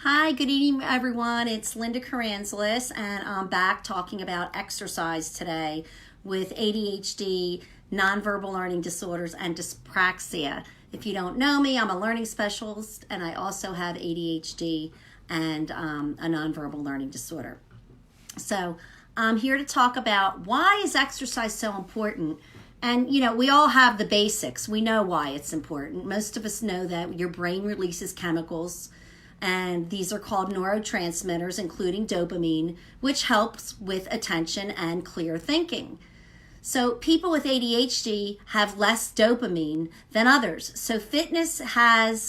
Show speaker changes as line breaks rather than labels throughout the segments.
Hi, good evening, everyone. It's Linda Karanzalis, and I'm back talking about exercise today with ADHD, nonverbal learning disorders, and dyspraxia. If you don't know me, I'm a learning specialist, and I also have ADHD and a nonverbal learning disorder. So I'm here to talk about why is exercise so important. And, we all have the basics. We know why it's important. Most of us know that your brain releases chemicals, and these are called neurotransmitters, including dopamine, which helps with attention and clear thinking. So people with ADHD have less dopamine than others. So fitness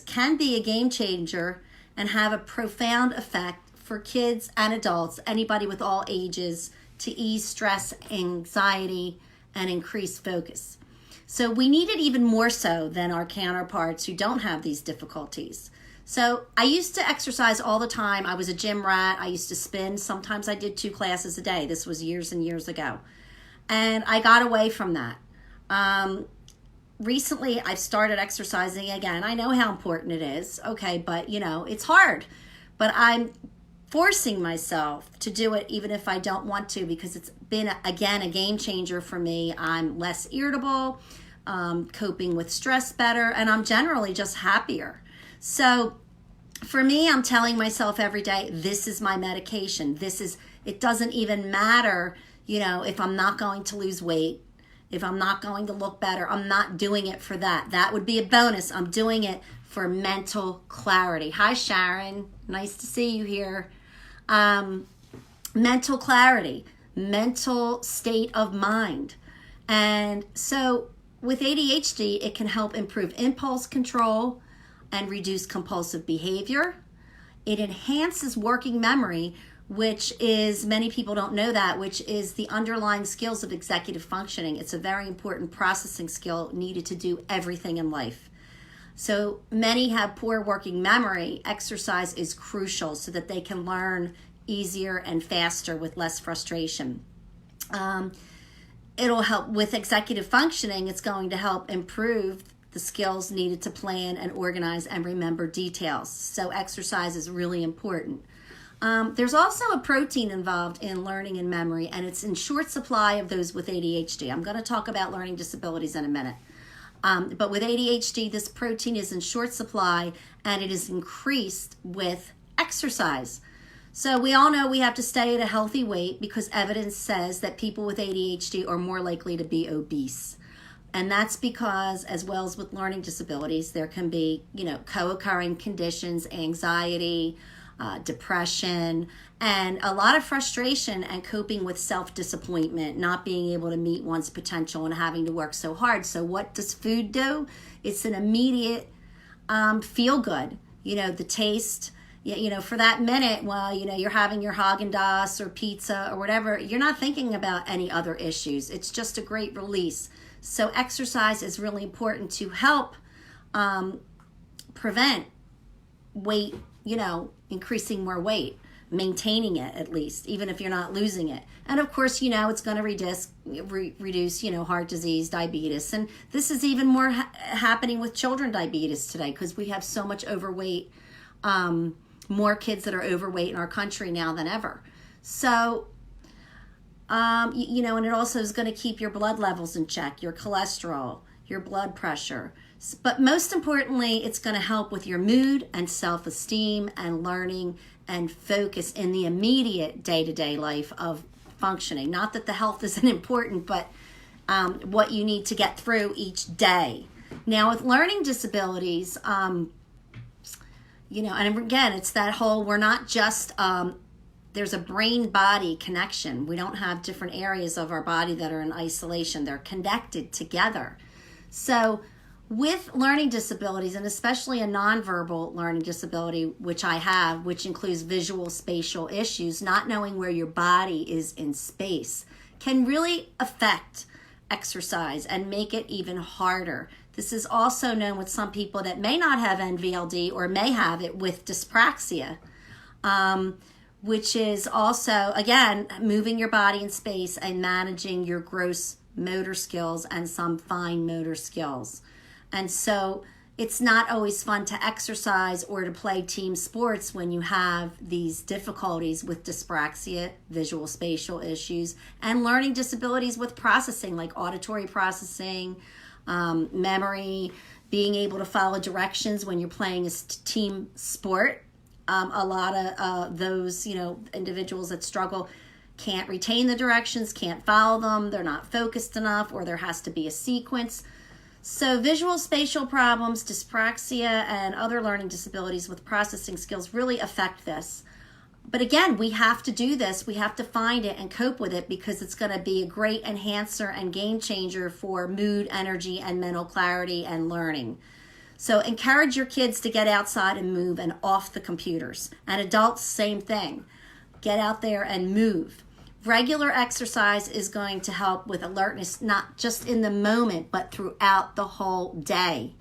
can be a game changer and have a profound effect for kids and adults, anybody with all ages, to ease stress, anxiety, and increase focus. So we need it even more so than our counterparts who don't have these difficulties. So I used to exercise all the time. I was a gym rat. I used to spin. Sometimes I did 2 classes a day. This was years and years ago. And I got away from that. Recently, I've started exercising again. I know how important it is. Okay, but it's hard. But I'm forcing myself to do it even if I don't want to, because it's been, again, a game changer for me. I'm less irritable, coping with stress better, and I'm generally just happier. So for me, I'm telling myself every day, this is my medication. It doesn't even matter, if I'm not going to lose weight, if I'm not going to look better, I'm not doing it for that. That would be a bonus. I'm doing it for mental clarity. Hi, Sharon. Nice to see you here. Mental clarity, mental state of mind. And so with ADHD, it can help improve impulse control and reduce compulsive behavior. It enhances working memory, which is, many people don't know that, which is the underlying skills of executive functioning. It's a very important processing skill needed to do everything in life. So many have poor working memory. Exercise is crucial so that they can learn easier and faster with less frustration. It'll help with executive functioning. It's going to help improve the skills needed to plan and organize and remember details. So exercise is really important. There's also a protein involved in learning and memory, and it's in short supply of those with ADHD. I'm going to talk about learning disabilities in a minute. But with ADHD, this protein is in short supply, and it is increased with exercise. So we all know we have to stay at a healthy weight because evidence says that people with ADHD are more likely to be obese. And that's because, as well as with learning disabilities, there can be, co-occurring conditions, anxiety, depression, and a lot of frustration and coping with self-disappointment, not being able to meet one's potential and having to work so hard. So what does food do? It's an immediate feel good. The taste, for that minute while, you're having your Haagen-Dazs or pizza or whatever, you're not thinking about any other issues. It's just a great release. So exercise is really important to help prevent weight, increasing more weight, maintaining it at least, even if you're not losing it. And of course, it's going to reduce, heart disease, diabetes. And this is even more happening with children diabetes today because we have so much overweight, more kids that are overweight in our country now than ever. So and it also is going to keep your blood levels in check, your cholesterol, your blood pressure. But most importantly, it's going to help with your mood and self-esteem and learning and focus in the immediate day-to-day life of functioning. Not that the health isn't important, but what you need to get through each day. Now, with learning disabilities, and again, it's that whole, we're not just... there's a brain-body connection. We don't have different areas of our body that are in isolation. They're connected together. So with learning disabilities, and especially a nonverbal learning disability, which I have, which includes visual spatial issues, not knowing where your body is in space, can really affect exercise and make it even harder. This is also known with some people that may not have NVLD or may have it with dyspraxia. Which is also, again, moving your body in space and managing your gross motor skills and some fine motor skills. And so it's not always fun to exercise or to play team sports when you have these difficulties with dyspraxia, visual spatial issues, and learning disabilities with processing, like auditory processing, memory, being able to follow directions when you're playing a team sport. A lot of those, individuals that struggle can't retain the directions, can't follow them, they're not focused enough, or there has to be a sequence. So visual spatial problems, dyspraxia, and other learning disabilities with processing skills really affect this. But again, we have to do this. We have to find it and cope with it, because it's going to be a great enhancer and game changer for mood, energy, and mental clarity and learning. So encourage your kids to get outside and move and off the computers. And adults, same thing. Get out there and move. Regular exercise is going to help with alertness, not just in the moment, but throughout the whole day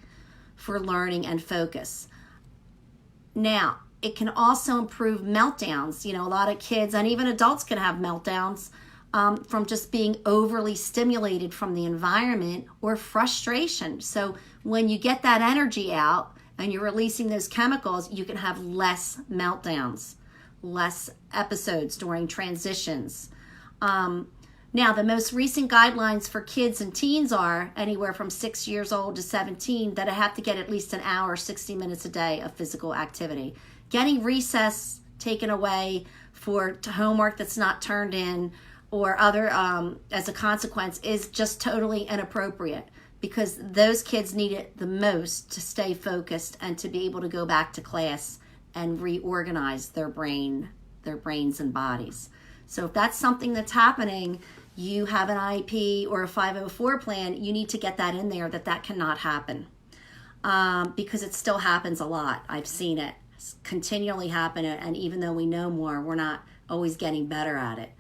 for learning and focus. Now, it can also improve meltdowns. A lot of kids and even adults can have meltdowns from just being overly stimulated from the environment or frustration. So when you get that energy out and you're releasing those chemicals, you can have less meltdowns, less episodes during transitions. Now, the most recent guidelines for kids and teens are anywhere from 6 years old to 17 that I have to get at least an hour, 60 minutes a day of physical activity. Getting recess taken away for homework that's not turned in or other as a consequence is just totally inappropriate, because those kids need it the most to stay focused and to be able to go back to class and reorganize their brains and bodies. So if that's something that's happening, you have an IEP or a 504 plan, you need to get that in there, that cannot happen, because it still happens a lot. I've seen it continually happen, and even though we know more, we're not always getting better at it.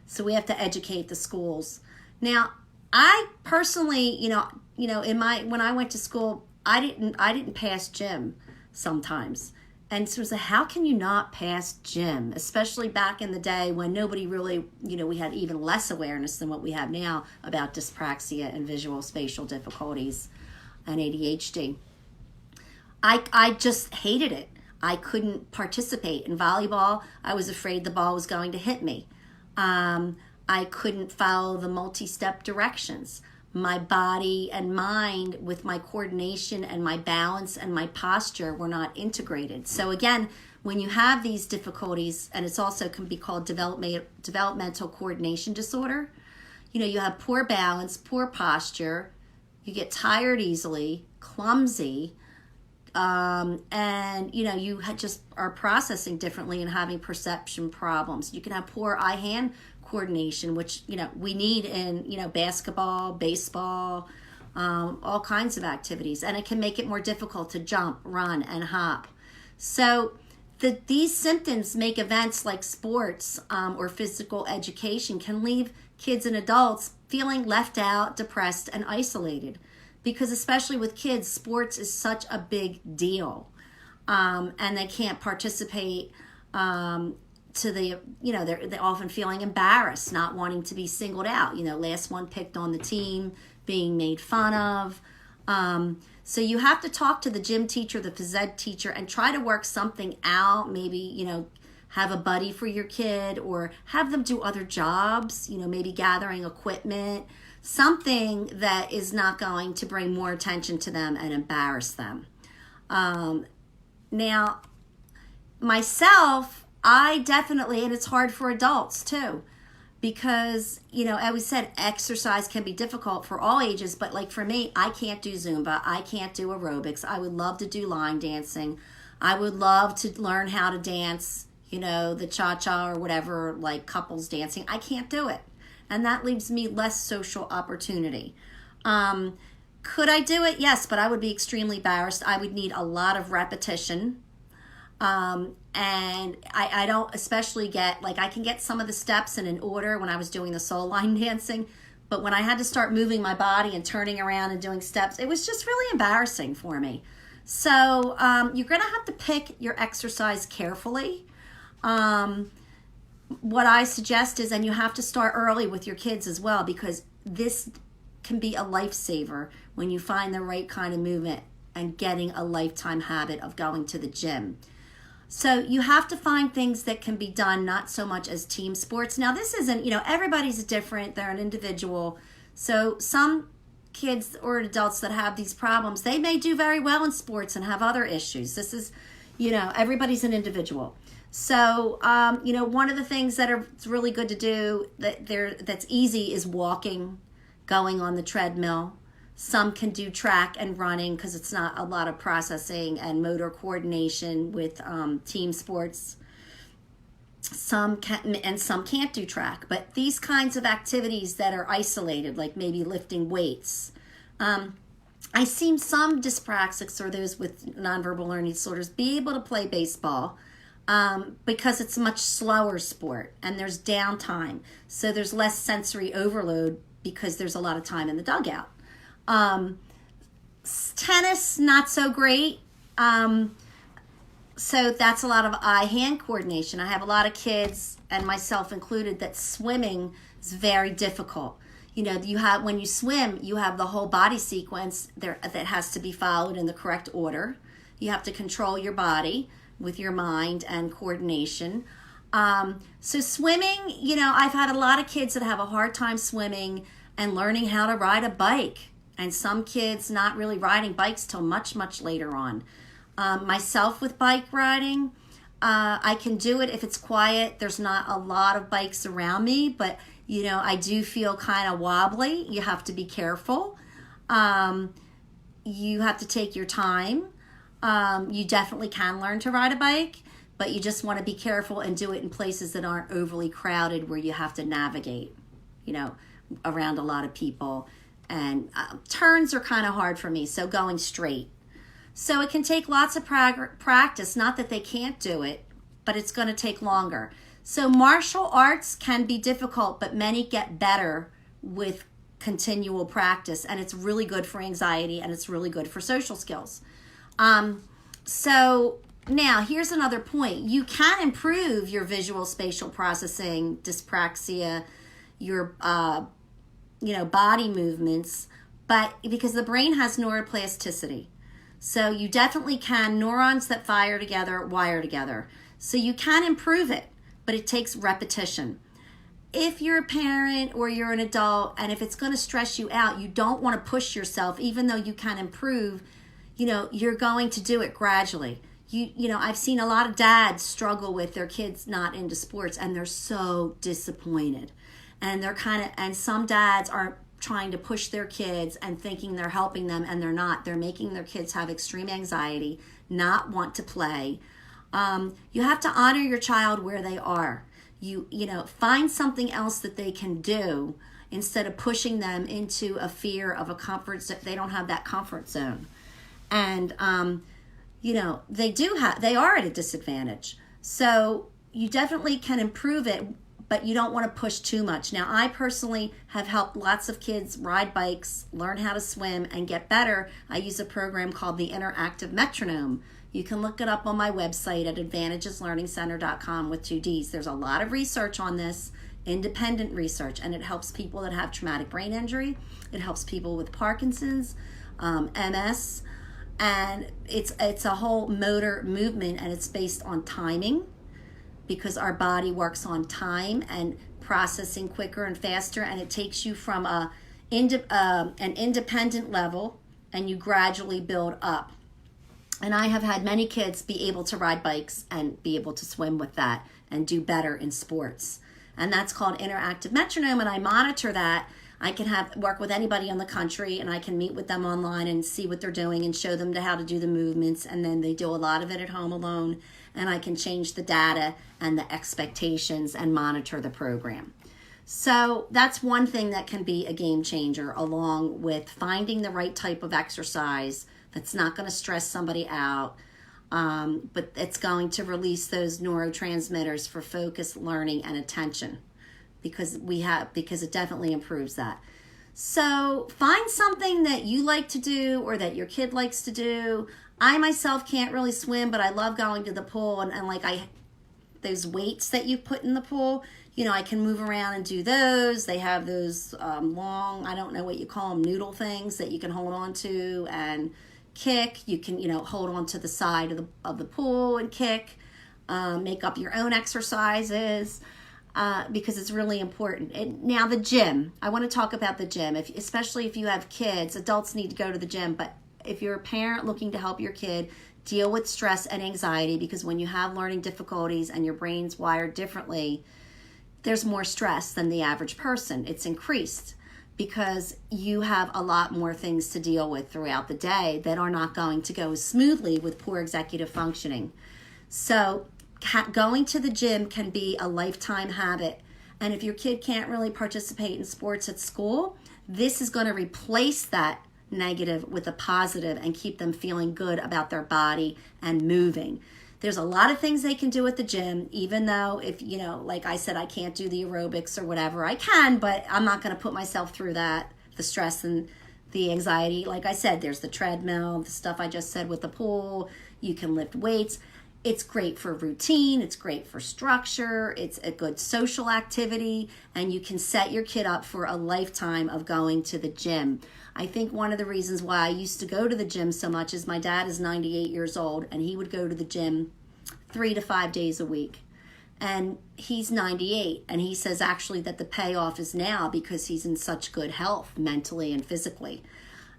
So we have to educate the schools. Now, I personally, when I went to school, I didn't pass gym sometimes. And so it was like, how can you not pass gym? Especially back in the day when nobody really, we had even less awareness than what we have now about dyspraxia and visual spatial difficulties and ADHD. I just hated it. I couldn't participate in volleyball. I was afraid the ball was going to hit me. I couldn't follow the multi-step directions. My body and mind with my coordination and my balance and my posture were not integrated. So again, when you have these difficulties, and it's also can be called developmental coordination disorder, you have poor balance, poor posture, you get tired easily, clumsy, and you just are processing differently and having perception problems. You can have poor eye-hand coordination, which we need in basketball, baseball, all kinds of activities, and it can make it more difficult to jump, run, and hop. So these symptoms make events like sports or physical education can leave kids and adults feeling left out, depressed, and isolated, because especially with kids, sports is such a big deal, and they can't participate they're often feeling embarrassed, not wanting to be singled out, last one picked on the team, being made fun of. So you have to talk to the gym teacher, the phys ed teacher, and try to work something out. Maybe, have a buddy for your kid, or have them do other jobs, maybe gathering equipment, something that is not going to bring more attention to them and embarrass them. Now, myself, I definitely, and it's hard for adults too, because, as we said, exercise can be difficult for all ages, but like for me, I can't do Zumba, I can't do aerobics. I would love to do line dancing. I would love to learn how to dance, the cha-cha or whatever, like couples dancing. I can't do it. And that leaves me less social opportunity. Could I do it? Yes, but I would be extremely embarrassed. I would need a lot of repetition. And I don't especially get, I can get some of the steps in an order when I was doing the soul line dancing, but when I had to start moving my body and turning around and doing steps, it was just really embarrassing for me. So you're going to have to pick your exercise carefully. What I suggest is, and you have to start early with your kids as well, because this can be a lifesaver when you find the right kind of movement and getting a lifetime habit of going to the gym. So you have to find things that can be done not so much as team sports. Now this isn't, everybody's different. They're an individual. So some kids or adults that have these problems, they may do very well in sports and have other issues. This is, everybody's an individual. So, one of the things that are really good to do that's easy is walking, going on the treadmill. Some can do track and running because it's not a lot of processing and motor coordination with team sports. Some can, and some can't do track. But these kinds of activities that are isolated, like maybe lifting weights. I've seen some dyspraxics or those with nonverbal learning disorders be able to play baseball because it's a much slower sport and there's downtime. So there's less sensory overload because there's a lot of time in the dugout. Tennis, not so great. So that's a lot of eye-hand coordination. I have a lot of kids, and myself included, that swimming is very difficult. When you swim, you have the whole body sequence there that has to be followed in the correct order. You have to control your body with your mind and coordination. So swimming, I've had a lot of kids that have a hard time swimming and learning how to ride a bike. And some kids not really riding bikes till much, much later on. Myself with bike riding, I can do it if it's quiet. There's not a lot of bikes around me, but I do feel kind of wobbly. You have to be careful. You have to take your time. You definitely can learn to ride a bike, but you just want to be careful and do it in places that aren't overly crowded where you have to navigate, around a lot of people. And turns are kind of hard for me, so going straight. So it can take lots of practice, not that they can't do it, but it's going to take longer. So martial arts can be difficult, but many get better with continual practice, and it's really good for anxiety, and it's really good for social skills. So now here's another point. You can improve your visual spatial processing, dyspraxia, your body movements, but because the brain has neuroplasticity. So you definitely can. Neurons that fire together wire together. So you can improve it, but it takes repetition. If you're a parent or you're an adult, and if it's going to stress you out, you don't want to push yourself, even though you can improve, you're going to do it gradually. I've seen a lot of dads struggle with their kids not into sports, and they're so disappointed. And and some dads are trying to push their kids and thinking they're helping them, and they're not. They're making their kids have extreme anxiety, not want to play. You have to honor your child where they are. Find something else that they can do instead of pushing them into a fear of a comfort zone. They don't have that comfort zone. And, they are at a disadvantage. So you definitely can improve it, but you don't want to push too much. Now, I personally have helped lots of kids ride bikes, learn how to swim, and get better. I use a program called the Interactive Metronome. You can look it up on my website at ADDvantagesLearningCenter.com with 2 Ds. There's a lot of research on this, independent research, and it helps people that have traumatic brain injury. It helps people with Parkinson's, MS, and it's a whole motor movement, and it's based on timing, because our body works on time and processing quicker and faster, and it takes you from an independent level, and you gradually build up. And I have had many kids be able to ride bikes and be able to swim with that and do better in sports. And that's called Interactive Metronome, and I monitor that. I can work with anybody in the country, and I can meet with them online and see what they're doing and show them how to do the movements, and then they do a lot of it at home alone, and I can change the data and the expectations and monitor the program. So that's one thing that can be a game changer, along with finding the right type of exercise that's not going to stress somebody out, but it's going to release those neurotransmitters for focus, learning, and attention, because it definitely improves that. So find something that you like to do or that your kid likes to do. I myself can't really swim, but I love going to the pool, and those weights that you put in the pool, I can move around and do those. They have those long, I don't know what you call them, noodle things that you can hold on to, and kick. You can, hold on to the side of the pool and kick. Make up your own exercises. Because it's really important. And now the gym. I want to talk about the gym. Especially if you have kids, adults need to go to the gym. But if you're a parent looking to help your kid deal with stress and anxiety, because when you have learning difficulties and your brain's wired differently, there's more stress than the average person. It's increased because you have a lot more things to deal with throughout the day that are not going to go smoothly with poor executive functioning. So going to the gym can be a lifetime habit. And if your kid can't really participate in sports at school, this is going to replace that negative with a positive and keep them feeling good about their body and moving. There's a lot of things they can do at the gym, even though if, like I said, I can't do the aerobics or whatever. I can, but I'm not going to put myself through that, the stress and the anxiety. Like I said, there's the treadmill, the stuff I just said with the pool. You can lift weights. It's great for routine. It's great for structure. It's a good social activity, and you can set your kid up for a lifetime of going to the gym. I think one of the reasons why I used to go to the gym so much is my dad is 98 years old, and he would go to the gym 3 to 5 days a week. And he's 98, and he says actually that the payoff is now because he's in such good health mentally and physically.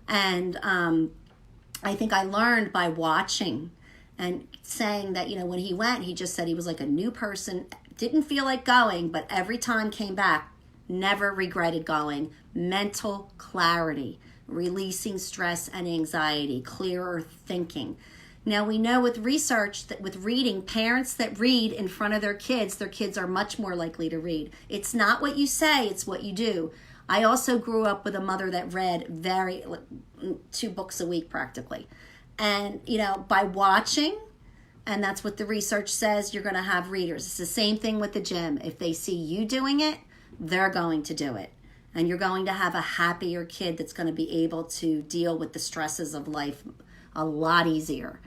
And I think I learned by watching and saying that, when he went, he just said he was like a new person, didn't feel like going, but every time came back, never regretted going. Mental clarity, releasing stress and anxiety, clearer thinking. Now we know with research that with reading, parents that read in front of their kids are much more likely to read. It's not what you say, it's what you do. I also grew up with a mother that read 2 books a week practically. And, by watching, and that's what the research says, you're going to have readers. It's the same thing with the gym. If they see you doing it, they're going to do it. And you're going to have a happier kid that's going to be able to deal with the stresses of life a lot easier.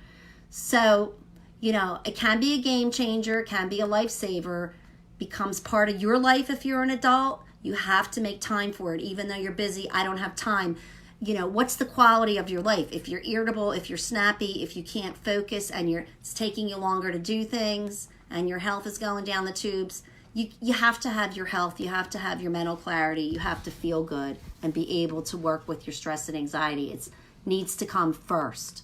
So, it can be a game changer, it can be a lifesaver, becomes part of your life if you're an adult. You have to make time for it. Even though you're busy, I don't have time. What's the quality of your life? If you're irritable, if you're snappy, if you can't focus and it's taking you longer to do things and your health is going down the tubes, you have to have your health, you have to have your mental clarity, you have to feel good and be able to work with your stress and anxiety. It needs to come first.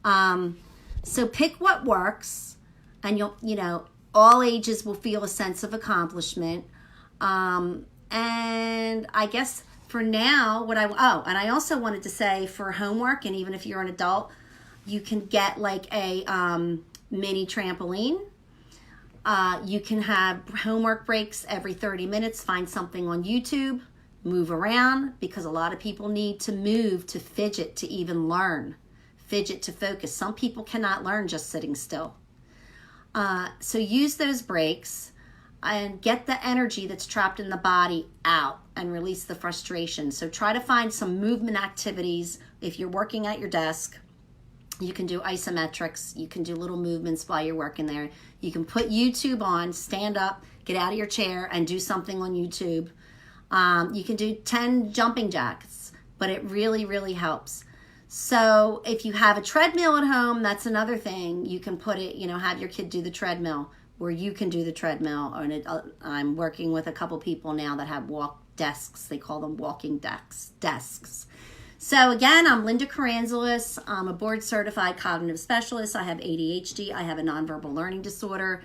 So pick what works, and all ages will feel a sense of accomplishment. And I guess for now, and I also wanted to say for homework, and even if you're an adult, you can get like a mini trampoline. You can have homework breaks every 30 minutes. Find something on YouTube, move around, because a lot of people need to move to fidget to even learn, fidget to focus. Some people cannot learn just sitting still. So use those breaks and get the energy that's trapped in the body out and release the frustration. So try to find some movement activities. If you're working at your desk, you can do isometrics. You can do little movements while you're working there. You can put YouTube on, stand up, get out of your chair and do something on YouTube. You can do 10 jumping jacks, but it really, really helps. So if you have a treadmill at home, that's another thing. You can put it, have your kid do the treadmill, where you can do the treadmill. I'm working with a couple people now that have walk desks. They call them walking desks. So again, I'm Linda Karanzalis. I'm a board-certified cognitive specialist. I have ADHD. I have a nonverbal learning disorder,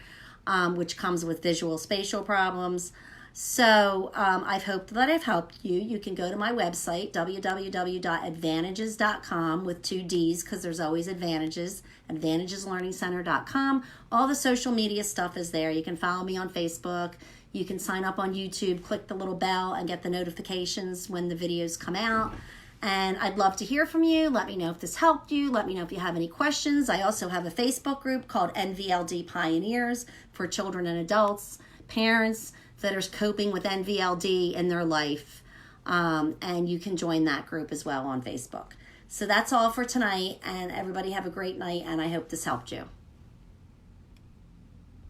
which comes with visual spatial problems. So I hope that I've helped you. You can go to my website, www.ADDvantages.com with 2 Ds, because there's always advantages, ADDvantagesLearningCenter.com. All the social media stuff is there. You can follow me on Facebook. You can sign up on YouTube, click the little bell, and get the notifications when the videos come out. And I'd love to hear from you. Let me know if this helped you. Let me know if you have any questions. I also have a Facebook group called NVLD Pioneers for children and adults, parents that are coping with NVLD in their life. And you can join that group as well on Facebook. So that's all for tonight. And everybody have a great night. And I hope this helped you.